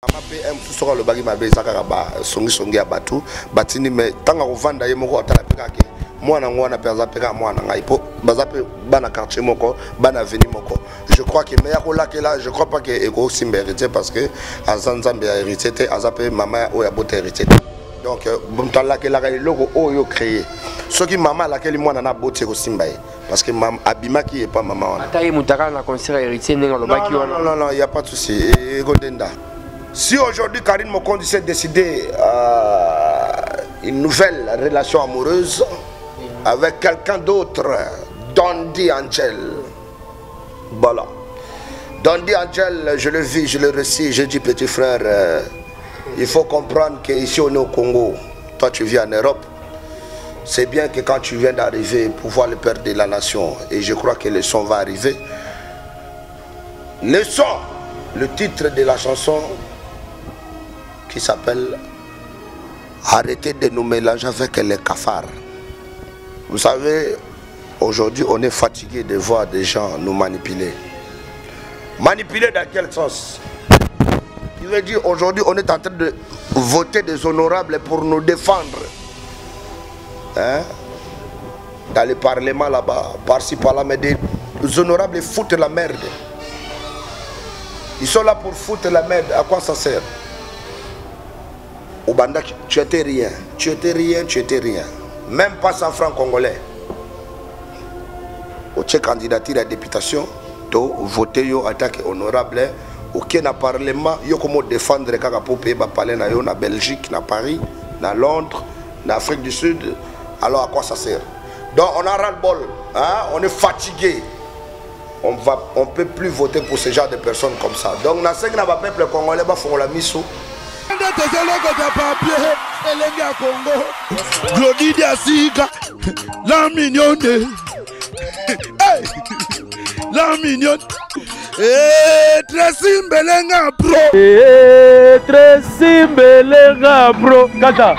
Mama PM tout sera le bagi mabe zakara ba songi abatu batini me tanga kovanda ye moko atala pekake mwana ngwana penza peka mwana ngai po bazape bana quartier moko bana veni moko. Je crois que meya ko là je crois pas que eko simba héritier parce que azanzambe a héritier te azape mama o ya bote héritier. Donc bomtala ke la logo o yo créé ce qui maman laquelle mwana na bote ko simba parce que maman abima qui est pas maman. Ataye mutaka na concert héritier nenga lobaki wana. Non, il y a pas de souci. Godenda. Si aujourd'hui Karine Mokondi s'est décidé une nouvelle relation amoureuse avec quelqu'un d'autre, Dondi Angel, voilà. Dondi Angel, je le vis, je le récite, je dis petit frère, il faut comprendre qu'ici on est au Congo, toi tu vis en Europe, c'est bien que quand tu viens d'arriver pour voir le père de la nation, et je crois que le son va arriver, le son, le titre de la chanson, qui s'appelle Arrêtez de nous mélanger avec les cafards. Vous savez, aujourd'hui on est fatigué de voir des gens nous manipuler. Manipuler dans quel sens? Il veut dire aujourd'hui on est en train de voter des honorables pour nous défendre. Hein? Dans le parlement là-bas, par-ci par-là, mais des honorables foutent la merde. Ils sont là pour foutre la merde. À quoi ça sert? Au Banda, tu étais rien. Tu étais rien, tu étais rien. Même pas 100 francs congolais. Au tchèque candidature à la députation, tu voté yo attaque honorable. Aucun parlement, yo comment défendre quand pour payer parler na yo na Belgique, na Paris, na Londres, na Afrique du Sud. Alors à quoi ça sert? Donc on a ras-le-bol, hein? On est fatigué. On ne peut plus voter pour ce genre de personnes comme ça. Donc, dans ce peuple congolais, il faut la mise. La mignonne. La mignonne. Très simbelenga bro. Très simbelenga bro. Kata.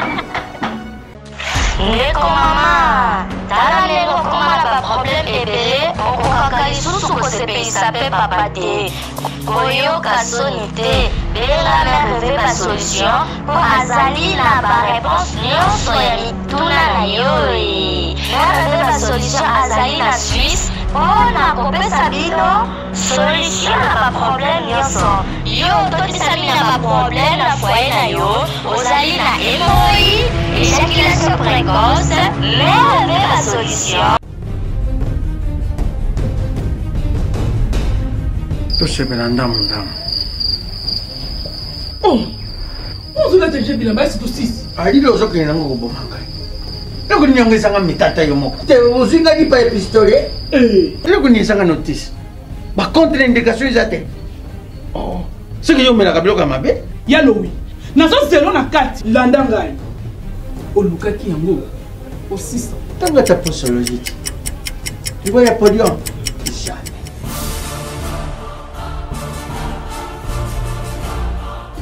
Ndeko mama, tala lelo koma na problème ebele, okokaka lisusu kosepelisa pe papa te. Koyoka soni te, benga merve ba solution, po azali na ba réponse nyonso ya mituna na yo. Merve ba solution azali na Suisse, pona kopesa bino solution na ba problème nyonso. Yo totisa bino na ba problème na foyer na yo, ozali na hémorroïde, éjaculation précoce, mais la solution. Tout ce belandam. Oh, on se l'a déjà vu là-bas, c'est tout 6. Ah, il a aussi un gros bomanga. Le gouvernement est un mitata yomo. Tu vous avez dit pas pistolet? Le gouvernement est un notice. Par contre, l'indication est atteinte. Oh, ce que je me la bloque à ma bête. Yaloui. Nazo zelo na carte landangai. O lukaki yango. O 600. Tant que ta posologie. Tu vois, il y a podium. Jamais.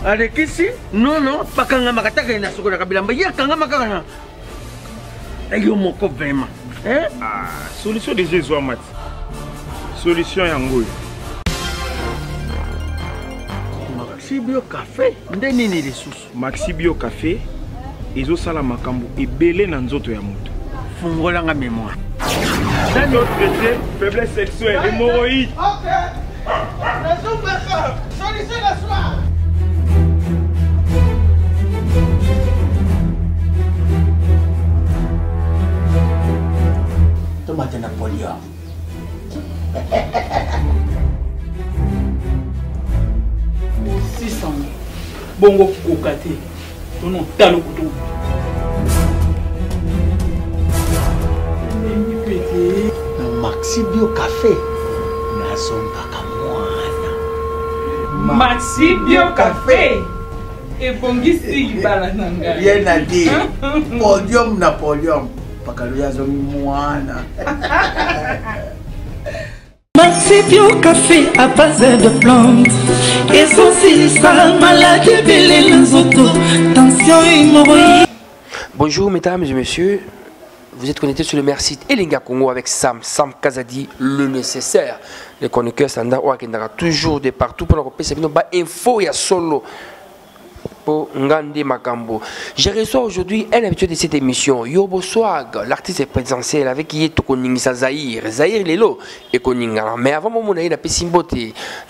Avec ici, non, pas quand on m'a attaqué na soko na kabila, mais il y a quand on m'a attaqué. Et yo mon cop vraiment. Hein? Ah, solution de Jésus mat. Solution yango. Maxi Bio Café, ndeni ni lisusu. Maxi Bio Café, ezo sala makambo ebele na nzoto ya moto. Fungola nga mémoire. C'est notre traité, faiblesse sexuelle, hémorroïde. OK. Solution la soir. Tomate Napoléon. Bongo kokate. Tono talo kutu. Maxi Bio Café. Nazombaka mwana. Maxi Bio Café. Et bongisi bala nanga. Bien à dire. Podium Napoléon. Pakaluya zomi mwana. Maxi Bio Café à base de plantes. Essentiel, maladie, belle l'enzoto. Tension hémorroïde. Bonjour mesdames et messieurs. Vous êtes connectés sur le meilleur site Elenga Congo avec Sam Kazadi, le nécessaire. Les chroniqueurs standards qui toujours de partout pour nous repérer info et solo pour Ngande Makambo. Je reçois aujourd'hui un habitué de cette émission, Yobo Swag, l'artiste présidentiel avec qui est Tokoningisa Zahir. Zahir Lelo et Koninga. Mais avant mon aïe, la Pessimbote,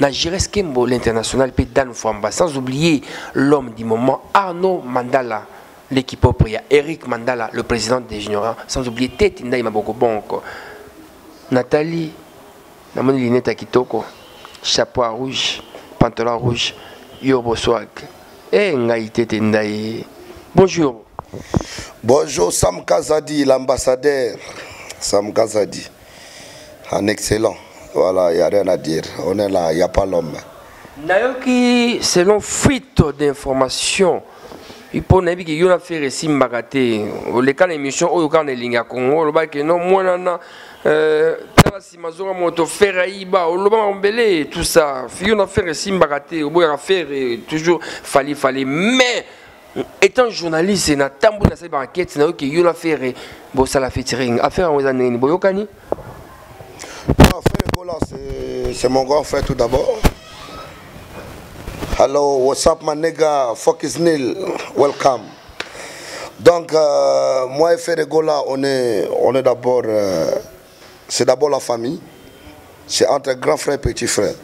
na Jires Kembo, l'international, puis Dan Fwamba. Sans oublier l'homme du moment, Arnaud Mandala, l'équipe propre. Il y a Eric Mandala, le président des juniors. Sans oublier Tete Ndaï Maboko Bonko. Nathalie, la monnaie lunette à Kitoko, chapeau rouge, pantalon rouge, Yobo Swag. Eh, Ngaïté Ndaï. Bonjour. Bonjour Sam Kazadi, l'ambassadeur. Sam Kazadi. Un excellent. Voilà, il n'y a rien à dire. On est là, il n'y a pas l'homme. Nayoki, selon fuite d'informations, il peut pas qu'il y a fait récit mbagate. Le cas d'émission, au cas de Linga Congo, le bac non, moi nana, si mazora moto ferraïba, le bas embellé, tout ça. Il y a fait récit mbagate, au bout de faire toujours fallait, mais étant journaliste, na tambour na cette enquête, c'est nayoki il y a fait bon ça la fait tirer. Affaire aux années, boyokani. C'est mon grand frère tout d'abord. Hello, what's up my nigga, fuck is nil, welcome. Donc, moi et Ferregola, on est d'abord, c'est d'abord la famille. C'est entre grand frère et petit frère.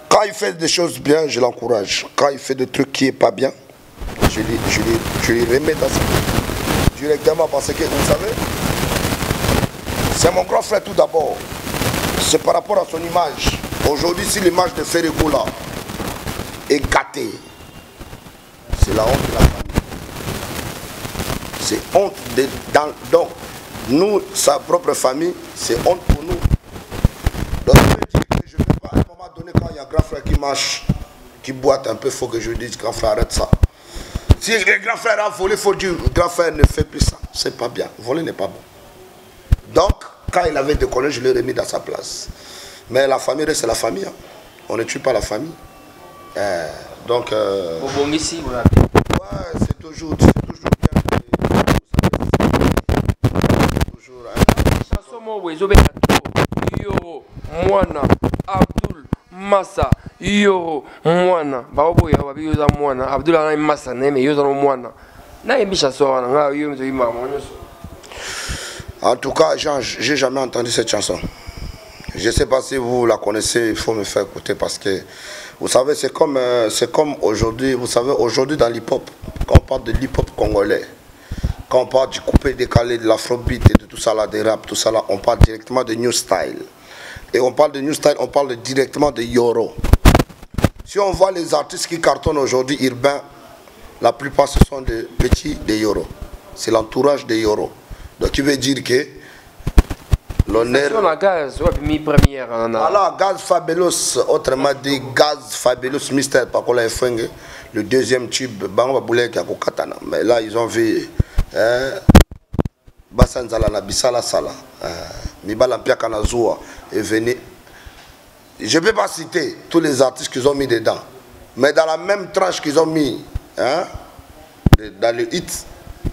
Quand il fait des choses bien, je l'encourage. Quand il fait des trucs qui n'est pas bien, je lui remets dans sa vie directement parce que, vous savez, c'est mon grand frère tout d'abord. C'est par rapport à son image. Aujourd'hui, si l'image de Ferregola est gâtée, c'est la honte de la famille. C'est honte donc, nous, sa propre famille, c'est honte pour nous. Donc, je veux dire que je ne peux pas, à un moment donné, quand il y a un grand frère qui marche, qui boite un peu, il faut que je lui dise, grand frère, arrête ça. Si le grand frère a volé, il faut dire, grand frère ne fait plus ça. C'est pas bien. Voler n'est pas bon. Donc, quand il avait déconné, je l'ai remis dans sa place. Mais la famille reste la famille. Hein. On ne tue pas la famille. Donc, ouais, c'est toujours bien. Toujours. Yoro, Mwana, Abdul, Massa, Yoro, Mwana. Baobo ya babi yoza Mwana. Abdul ana Massa neme yoza no Mwana. Na yembi chasso nga yo mzo yima mwanyoso. En tout cas, j'ai jamais entendu cette chanson. Je ne sais pas si vous la connaissez, il faut me faire écouter parce que, vous savez, c'est comme aujourd'hui, vous savez, aujourd'hui dans l'hip-hop, quand on parle de l'hip-hop congolais, quand on parle du coupé décalé, de l'afrobeat et de tout ça là, des rap, tout ça là, on parle directement de New Style. Et on parle de New Style, on parle directement de Yoro. Si on voit les artistes qui cartonnent aujourd'hui, urbains, la plupart ce sont des petits de Yoro. C'est l'entourage de Yoro. Donc il veut dire que l'honneur... Voilà, Gaz Fabulous, autrement dit Gaz Fabulous Mystère, par contre, le deuxième tube, mais là ils ont vu Bassanzala na Bissala Sala, Mibala Mpiaka Nazua est venu. Je ne peux pas citer tous les artistes qu'ils ont mis dedans, mais dans la même tranche qu'ils ont mis dans le hit,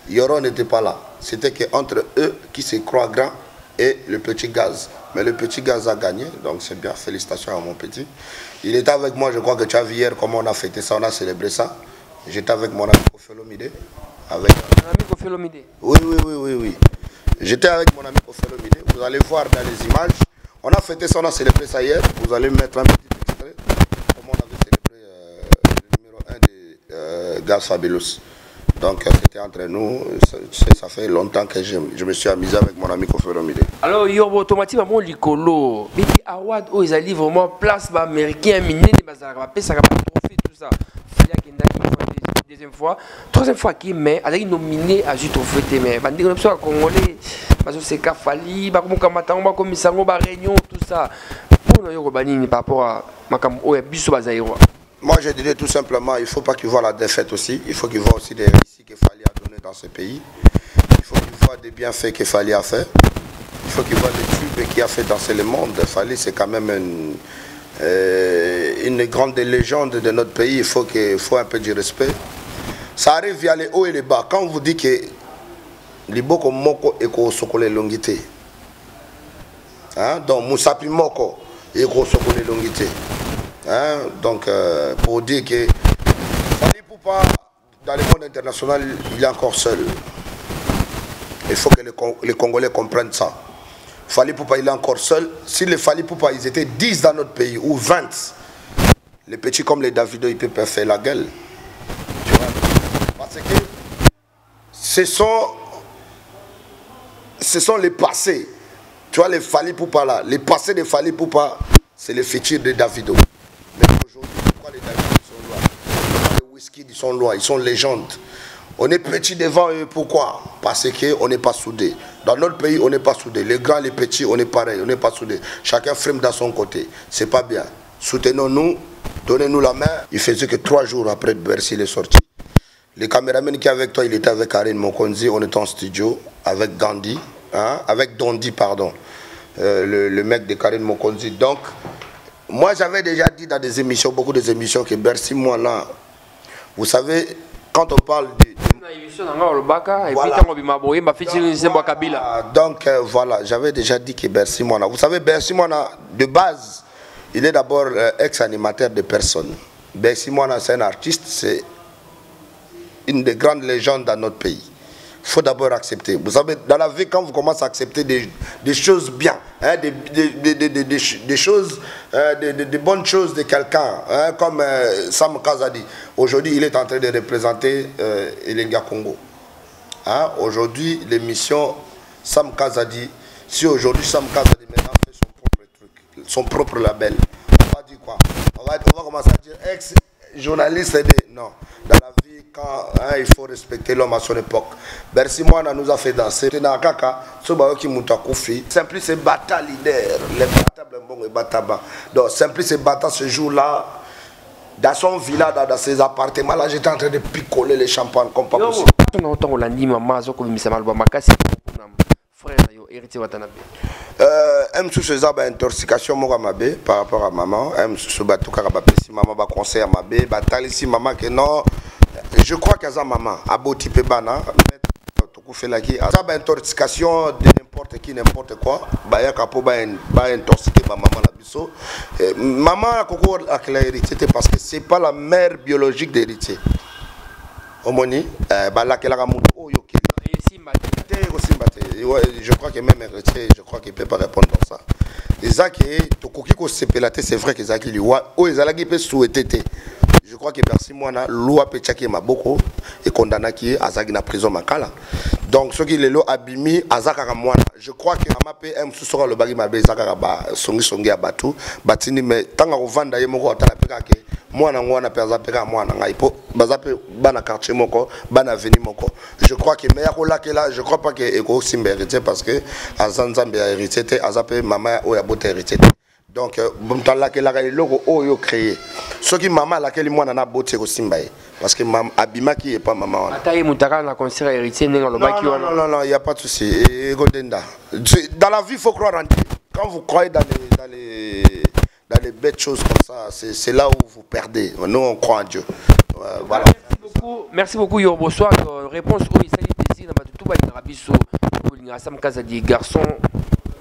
Yoro n'était pas là. C'était qu'entre eux qui se croient grands et le petit Gaz. Mais le petit Gaz a gagné, donc c'est bien. Félicitations à mon petit. Il était avec moi, je crois que tu as vu hier comment on a fêté ça, on a célébré ça. J'étais avec mon ami Kofelomide. Avec... Mon ami Kofelomide? Oui. J'étais avec mon ami Kofelomide. Vous allez voir dans les images. On a fêté ça, on a célébré ça hier. Vous allez mettre un petit extrait. Comment on avait célébré le numéro 1 de Gaz Fabulous. Donc c'était entre nous, ça fait longtemps que je me suis amusé avec mon ami Kofelomide. Alors Yobo automatiquement likolo, Bibi Awad ils allaient vraiment place américain miné des bazar, ça va profiter tout ça. Fallait qu'il y deuxième fois, troisième fois qui mais elle est nominé à juste trophée mais bandi comme ça congolais, parce que c'est Kafali, ba comme Kamatango, comme Misango, ba réunion tout ça. Pour Yobo Banini par rapport à Makam Oya Biso Bazaïro. Moi, je dirais tout simplement, il ne faut pas qu'ils voient la défaite aussi. Il faut qu'ils voient aussi des récits qu'il fallait donner dans ce pays. Il faut qu'ils voient des bienfaits qu'il fallait faire. Il faut qu'ils voient les tubes qu'il a fait danser le monde. Fali, c'est quand même une grande légende de notre pays. Il faut un peu de respect. Ça arrive via les hauts et les bas. Quand on vous dit que Liboko Moko et Sokole Longité, donc Moussapi Moko et Sokole Longité. Donc, pour dire que pas, dans le monde international, il est encore seul. Il faut que les Congolais comprennent ça. Fally Ipupa, il est encore seul. Si les Fally Ipupa, ils étaient 10 dans notre pays, ou 20, les petits comme les Davido, ils peuvent faire la gueule. Tu vois? Parce que ce sont les passés. Tu vois, les Fally Ipupa là, les passés de Fally Ipupa, c'est les futurs de Davido. Mais aujourd'hui, pourquoi les Davido sont loin? Pourquoi les Whisky ils sont loin? Ils sont légendes. On est petits devant eux, pourquoi? Parce qu'on n'est pas soudés. Dans notre pays, on n'est pas soudés. Les grands, les petits, on est pareil, on n'est pas soudés. Chacun frime dans son côté. C'est pas bien. Soutenons-nous, donnez-nous la main. Il faisait que 3 jours après Bercy, il est sorti. Les caméramans qui étaient avec toi, il était avec Karine Mokonzi, on était en studio, avec Gandhi, hein, avec Dondi, pardon, le mec de Karine Mokonzi. Donc, moi j'avais déjà dit dans des émissions, beaucoup des émissions, que Bercy, moi là, vous savez, quand on parle de... Donc voilà, j'avais déjà dit que Bercy Moana. Vous savez, Bercy Moana, de base, il est d'abord ex-animateur de personnes. Bercy Moana, c'est un artiste, c'est une des grandes légendes dans notre pays. Il faut d'abord accepter. Vous savez, dans la vie, quand vous commencez à accepter des choses bien, hein, des choses, des bonnes choses de quelqu'un, hein, comme Sam Kazadi. Aujourd'hui, il est en train de représenter Elenga Congo. Hein, aujourd'hui, l'émission Sam Kazadi, si aujourd'hui Sam Kazadi maintenant fait son propre truc, son propre label, on va dire quoi? On va commencer à dire ex-journaliste, non. Dans la vie, quand hein, il faut respecter l'homme à son époque. Bercy Moana nous a fait danser. Simplice et Bata leader. Les Bata Blembong et Bataba. Donc Simplice et Bata ce jour-là, dans son villa, dans ses appartements, là j'étais en train de picoler les champagnes comme pas possible. Intoxication par rapport à maman. Maman conseil à maman que non. Je crois qu'elle a maman. Abo type bana. Intoxication de n'importe qui, n'importe quoi. Baya kapo ba intoxiqué maman la biso. Maman a coco a hérité parce que c'est pas la mère biologique d'héritier. Omoni, bala que la ramonde. Je crois que même héritier, je crois qu'il ne peut pas répondre à ça. Isaac c'est vrai qu'Isaac lui peut souhaiter. Je crois que Bercy Moana, loi Pechaki Maboko et condamné qui est Azag na prison Makala. Donc ce qui est lo abimi Azaka Moana. Je crois que Amape M sous le bagi mabe Zakaraba songi abatu batini mais tant à vendre yemoko atala pekake Moana ngwana peza peka Moana ngaipo bazape bana quartier moko bana veni moko. Je crois que meilleur là que là, je crois pas que Eko Simba hérité parce que Azanzambe a hérité Azape maman o ya bote hérité. Donc, bon temps là que la logo oyo créé. Ce qui maman laquelle moi n'en a beauté au Simba parce que maman Abima qui est pas maman. Ataye mutaka na concert héritier nenga lo baki wana. Non, il y a pas de souci. Dans la vie, il faut croire en Dieu. Quand vous croyez dans les bêtes choses comme ça, c'est là où vous perdez. Nous on croit en Dieu. Voilà. Merci beaucoup Yobo Swag. Réponse au Isali Désir na tout ba ngarabiso ko linga Sam Kazadi garçon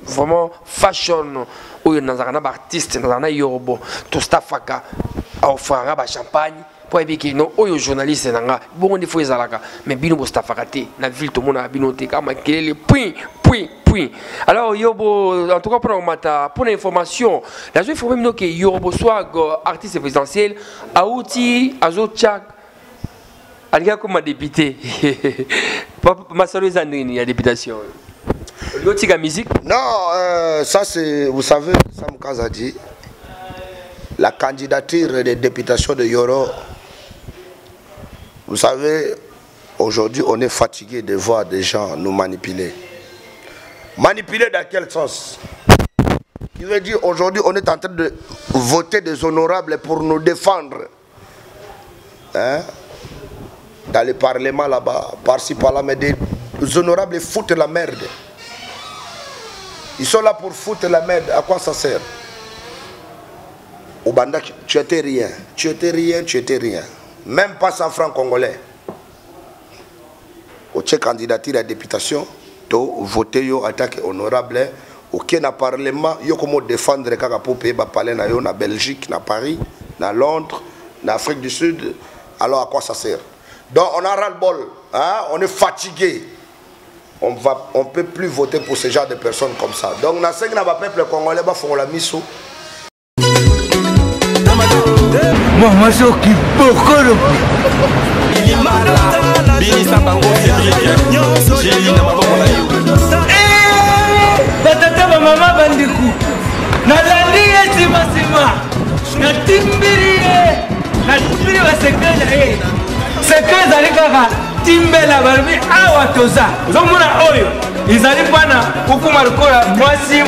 vraiment fashion ou nazarana artiste nazarana Yobo to stafaka offrira ba champagne pour éviter non oyo journaliste nanga bon il faut ezalaka mais bino bo stafaka te na ville tout monde a binoté kama kelele point. Alors Yobo en tout cas pour l'information la je faut même que Yobo Swag artiste présidentiel Aouti Azotchak alga comme député ma saluer il y a députation. Musique? Non, ça c'est, vous savez, Sam Kazadi, la candidature des députations de Yoro, vous savez, aujourd'hui on est fatigué de voir des gens nous manipuler. Manipuler dans quel sens? Il veut dire aujourd'hui on est en train de voter des honorables pour nous défendre. Hein? Dans le parlement là-bas, par-ci par-là, mais des honorables foutent la merde. Ils sont là pour foutre la merde. À quoi ça sert? Au Banda, tu étais rien. Tu étais rien. Même pas 100 francs congolais. Au tchèque candidature à la députation, tu voté yo attaque honorable. Aucun parlement, yo comment défendre les pour payer parler na Belgique, na Paris, na Londres, na Afrique du Sud. alors à quoi ça sert? Donc on a ras-le-bol, hein? On est fatigué. On ne peut plus voter pour ce genre de personnes comme ça. Donc, dans ce peuple congolais, il faut la mise. Moi, je suis beaucoup de batata bamama bandiku nalandi ye simasima natimbiri basekre na ye sekre ezali kaka timbela balobi awa toza ozomona oyo ezali mpana kokuma lokola mwasi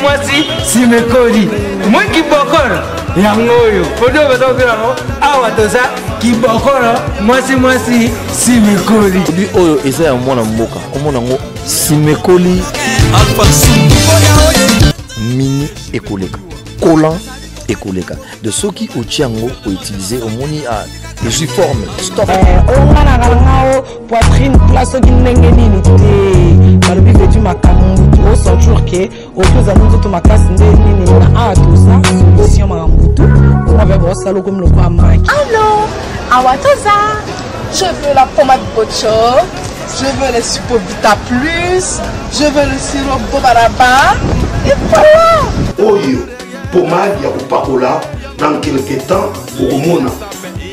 simekoli moi kibokolo yango oyo podi oyo baza kokela yango awa toza kibokolo mwasi simekoli oyo eza ya mwana mboka komona yango simekoli mini ekoleka collant ekoleka de ceux qui otiango ont utilisé au moni à je suis formé stop ongana kalangao poitrine place qui ndenge nini te balobi vetu makambu au centre que autoza nous to makasi ndenge nini na atosa solution makambu on va voir ça comme le quoi maki allô awatoza je veux la pommade bocho je veux le Supovita plus je veux le sirop bobaraba et voilà oyo pommade ya kopakola dans quelque temps okomona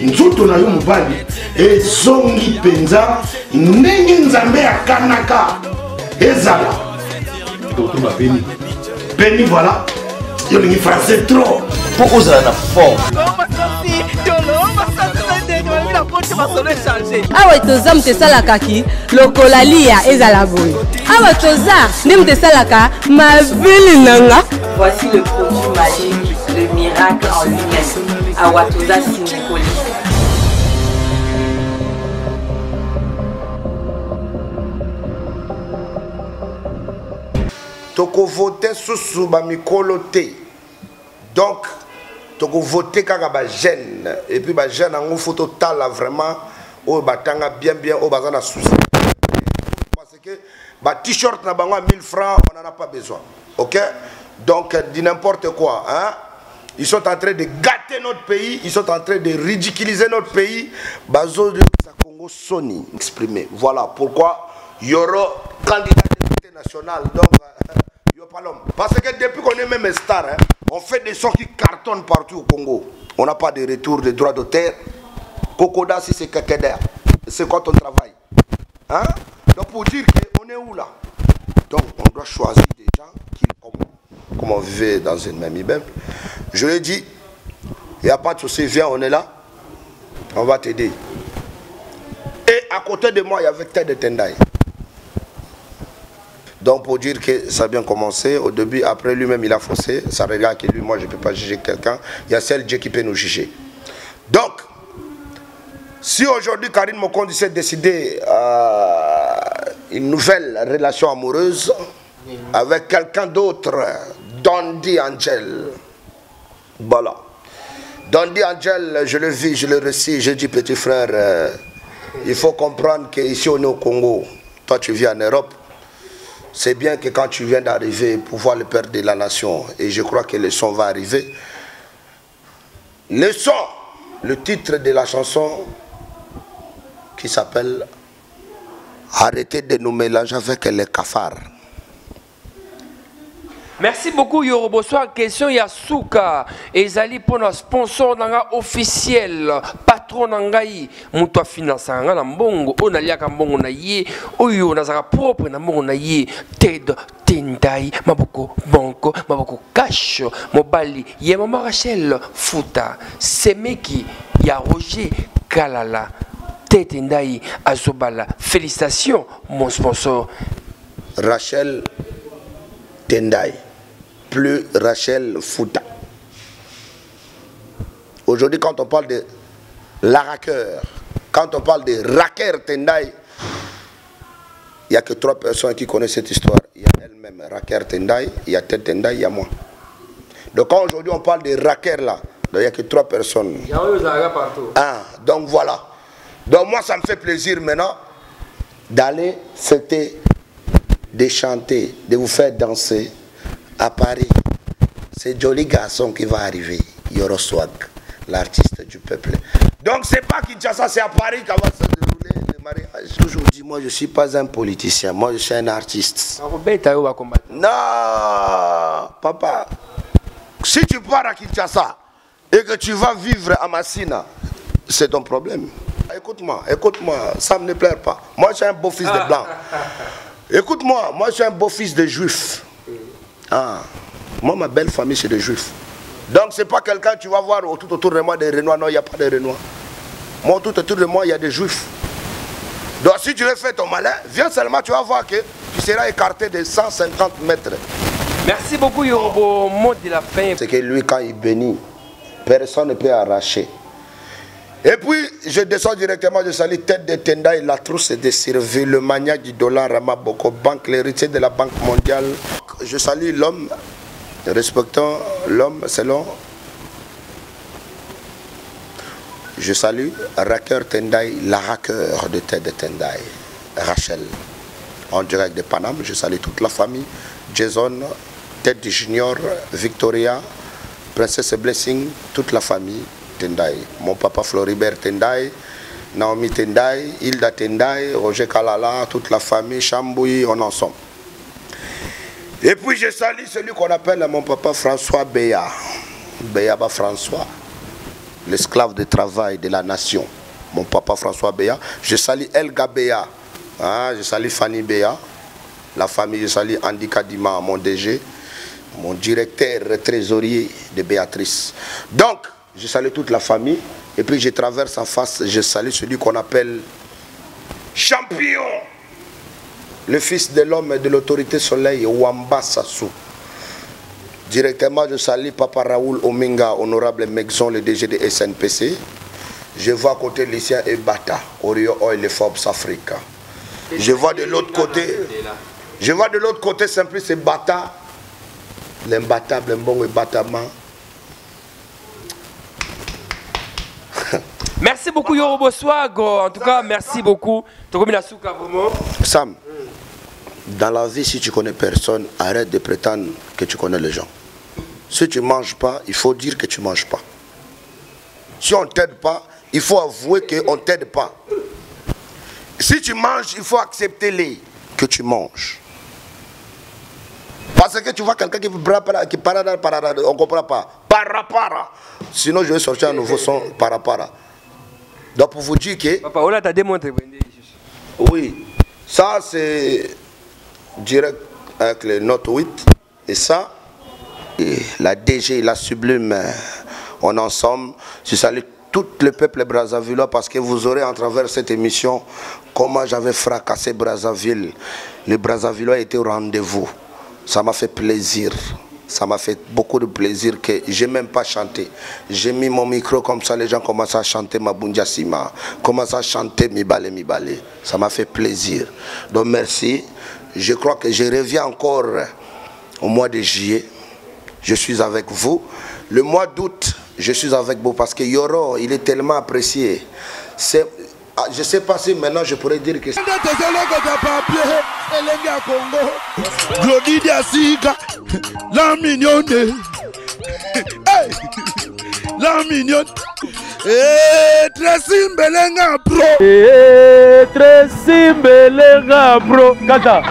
nzoto na yo mobali ezongi mpenza ndenge nzambe akanaka ezala totuna peni voilà yo lingi français trop pour ozala na forme awa toza moto esalakaki lokola lia ezala boye awa toza nde moto esalaka mabili nanga. Voici le produit magique, le miracle en lui-même, Awatoza Simekoli. Toko voter sous ba mikolo te. Donc toko voter kaka ba jeune et puis ba jeune en photo tala vraiment o batanga bien au bazana souci. Parce que ba t-shirt na bango 1000 francs, on en a pas besoin. OK? Donc, dit n'importe quoi. Hein? Ils sont en train de gâter notre pays. Ils sont en train de ridiculiser notre pays. Bazo de Congo Sony exprimé. Voilà pourquoi il y aura candidat député national. Donc, il n'y a pas l'homme. Parce que depuis qu'on est même star, hein, on fait des sons qui cartonnent partout au Congo. On n'a pas de retour de droits d'auteur. Kokoda, si c'est Kakeda. C'est quand on travaille. Hein? Donc, pour dire qu'on est où là? Donc, on doit choisir des gens qui comme on vivait dans une même immeuble. Je lui ai dit, il n'y a pas de souci, viens, on est là, on va t'aider. Et à côté de moi, il y avait Ted de Tendai. Donc pour dire que ça a bien commencé, au début, après lui-même il a faussé, ça regarde que lui, moi je ne peux pas juger quelqu'un, il y a seul Dieu qui peut nous juger. Donc, si aujourd'hui Karine Mokondi s'est décidé une nouvelle relation amoureuse avec quelqu'un d'autre, Dondi Angel. Voilà. Dondi Angel, je le vis, je le reçus, je dis petit frère, il faut comprendre qu'ici on est au Congo, toi tu vis en Europe, c'est bien que quand tu viens d'arriver pour voir le père de la nation, et je crois que le son va arriver. Le son, le titre de la chanson qui s'appelle Arrêtez de nous mélanger avec les cafards. Merci beaucoup Yorobosoa. Question Yasuka ezali pour nos sponsor nanga officiel patron nangai muto finance nga na mbongo ona liaka mbongo na ye oyo nazaka propre na mbongo na ye Ted Tendai maboko banco maboko cash mobali ye mama Rachel Futa Semeki ya Roger Kalala Ted Tendai Azobala. Félicitations mon sponsor Rachel Tendai, plus Rachel Futa. Aujourd'hui, quand on parle de l'araqueur, quand on parle de Raquer Tendai, il n'y a que 3 personnes qui connaissent cette histoire. Il y a elle-même, Raquer Tendai, il y a Ted Tendai, il y a moi. Donc quand aujourd'hui on parle de Raquer là, il n'y a que 3 personnes. Il y a partout. Ah, donc voilà. Donc moi ça me fait plaisir maintenant d'aller fêter, de chanter, de vous faire danser à Paris. C'est Joli Garçon qui va arriver, Yoro Swag, l'artiste du peuple. Donc c'est pas Kinshasa, c'est à Paris qu'va se dérouler le mariage. J'ai toujours dit, moi je suis pas un politicien, moi je suis un artiste. Non, papa, si tu pars à Kinshasa et que tu vas vivre à Massina, c'est ton problème. Écoute-moi, ça ne me plaît pas. Moi je suis un beau fils de blanc. Écoute-moi, moi je suis un beau fils de juif. Ah, moi ma belle famille c'est des juifs. Donc c'est pas quelqu'un tu vas voir tout autour de moi des Renois. Non, il n'y a pas de Renois. Moi tout autour de moi il y a des juifs. Donc si tu veux faire ton malin, viens seulement, tu vas voir que tu seras écarté de 150 mètres. Merci beaucoup Yorobo, mot de la fin. C'est que lui quand il bénit, personne ne peut arracher. Et puis, je descends directement, je salue Tête de Tendai, la trousse de Sirvé, le maniaque du dollar, Ramaboko Banque, l'héritier de la Banque mondiale. Je salue l'homme, respectant l'homme selon. Je salue Raqueur Tendai, la raqueur de Tête de Tendai, Rachel, en direct de Paname. Je salue toute la famille, Jason, Tête du Junior, Victoria, Princesse Blessing, toute la famille. Tendai, mon papa Floribert Tendai, Naomi Tendai, Hilda Tendai, Roger Kalala, toute la famille, Chambouille, on ensemble. Et puis je salue celui qu'on appelle mon papa François Béa, Béaba François, l'esclave de travail de la nation. Mon papa François Béa, je salue Elga Béa, je salue Fanny Béa, la famille, je salue Andy Kadima, mon DG, mon directeur trésorier de Béatrice. Donc, je salue toute la famille et puis je traverse en face, je salue celui qu'on appelle champion, le fils de l'homme et de l'autorité soleil, Wamba Sassou. Directement, je salue Papa Raoul Ominga, honorable Megzon, le DG de SNPC. Je vois à côté Lucien et Bata, Orio Oil et Forbes Africa. Je vois de l'autre côté, Simplice et Bata, l'imbattable Mbongo et Batama. Merci beaucoup Yorobo Swag, en tout cas merci beaucoup. Sam, dans la vie si tu connais personne, arrête de prétendre que tu connais les gens. Si tu ne manges pas, il faut dire que tu ne manges pas. Si on ne t'aide pas, il faut avouer qu'on ne t'aide pas. Si tu manges, il faut accepter que tu manges. Parce que tu vois quelqu'un qui parada, on ne comprend pas. Para. Sinon je vais sortir un nouveau son para. Donc pour vous dire que... Papa, on l'a démontré. Oui, ça c'est direct avec les notes 8. Et ça, et la DG, la Sublime, on ensemble. Je salue tout le peuple brazzavillois parce que vous aurez à travers cette émission comment j'avais fracassé Brazzaville. Les Brazzavillois étaient au rendez-vous. Ça m'a fait plaisir. Ça m'a fait beaucoup de plaisir que je n'ai même pas chanté. J'ai mis mon micro comme ça, les gens commencent à chanter Mabunja Sima, commencent à chanter Mibale. Ça m'a fait plaisir. Donc merci. Je crois que je reviens encore au mois de juillet. Je suis avec vous. Le mois d'août, je suis avec vous parce que Yoro, il est tellement apprécié. Je ne sais pas si maintenant je pourrais dire que... La mignonne. La mignonne. Tracy Mbelenga bro. Tracy Mbelenga bro. Kata.